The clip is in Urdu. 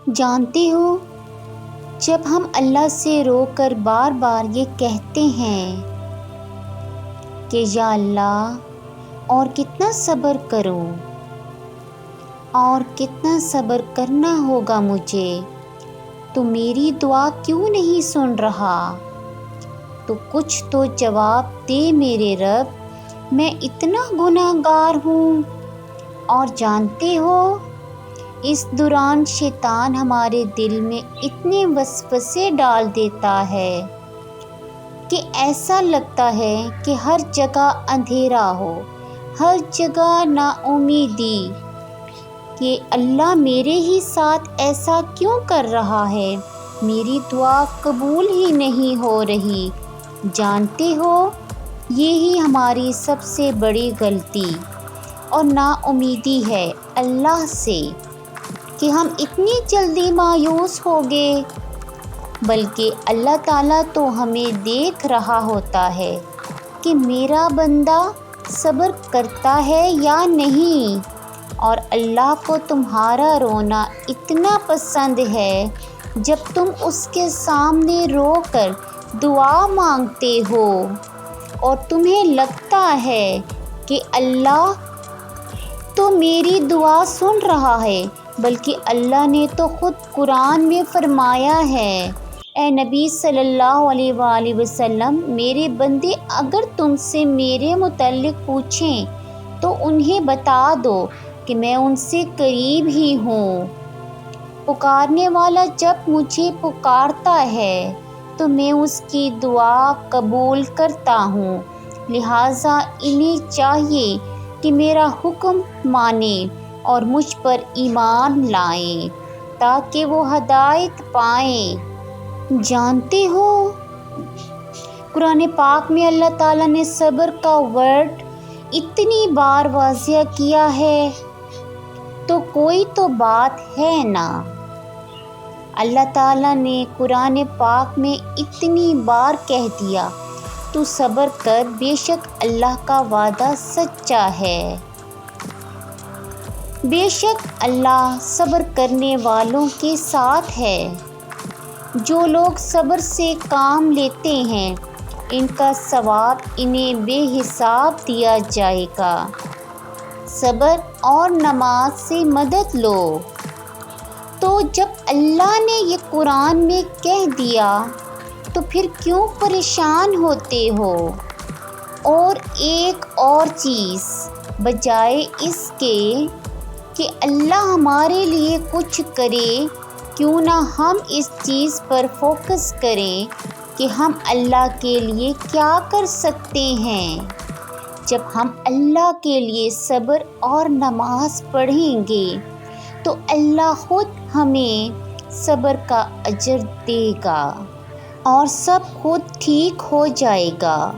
جانتے ہو، جب ہم اللہ سے رو کر بار بار یہ کہتے ہیں کہ یا اللہ اور کتنا صبر کروں، اور کتنا صبر کرنا ہوگا مجھے، تو میری دعا کیوں نہیں سن رہا؟ تو کچھ تو جواب دے میرے رب، میں اتنا گناہ گار ہوں۔ اور جانتے ہو، اس دوران شیطان ہمارے دل میں اتنے وسوسے ڈال دیتا ہے کہ ایسا لگتا ہے کہ ہر جگہ اندھیرا ہو، ہر جگہ نا امیدی، کہ اللہ میرے ہی ساتھ ایسا کیوں کر رہا ہے، میری دعا قبول ہی نہیں ہو رہی۔ جانتے ہو، یہی ہماری سب سے بڑی غلطی اور نا امیدی ہے اللہ سے، کہ ہم اتنی جلدی مایوس ہو گئے، بلکہ اللہ تعالیٰ تو ہمیں دیکھ رہا ہوتا ہے کہ میرا بندہ صبر کرتا ہے یا نہیں۔ اور اللہ کو تمہارا رونا اتنا پسند ہے، جب تم اس کے سامنے رو کر دعا مانگتے ہو اور تمہیں لگتا ہے کہ اللہ تو میری دعا سن رہا ہے، بلکہ اللہ نے تو خود قرآن میں فرمایا ہے، اے نبی صلی اللہ علیہ وآلہ وسلم، میرے بندے اگر تم سے میرے متعلق پوچھیں تو انہیں بتا دو کہ میں ان سے قریب ہی ہوں۔ پکارنے والا جب مجھے پکارتا ہے تو میں اس کی دعا قبول کرتا ہوں، لہٰذا انہیں چاہیے کہ میرا حکم مانیں اور مجھ پر ایمان لائیں تاکہ وہ ہدایت پائیں۔ جانتے ہو، قرآن پاک میں اللہ تعالیٰ نے صبر کا ورڈ اتنی بار واضح کیا ہے، تو کوئی تو بات ہے نا۔ اللہ تعالیٰ نے قرآن پاک میں اتنی بار کہہ دیا تو صبر کر، بے شک اللہ کا وعدہ سچا ہے۔ بے شک اللہ صبر کرنے والوں کے ساتھ ہے۔ جو لوگ صبر سے کام لیتے ہیں، ان کا ثواب انہیں بے حساب دیا جائے گا۔ صبر اور نماز سے مدد لو۔ تو جب اللہ نے یہ قرآن میں کہہ دیا تو پھر کیوں پریشان ہوتے ہو؟ اور ایک اور چیز، بجائے اس کے کہ اللہ ہمارے لیے کچھ کرے، کیوں نہ ہم اس چیز پر فوکس کریں کہ ہم اللہ کے لیے کیا کر سکتے ہیں۔ جب ہم اللہ کے لیے صبر اور نماز پڑھیں گے تو اللہ خود ہمیں صبر کا اجر دے گا اور سب خود ٹھیک ہو جائے گا۔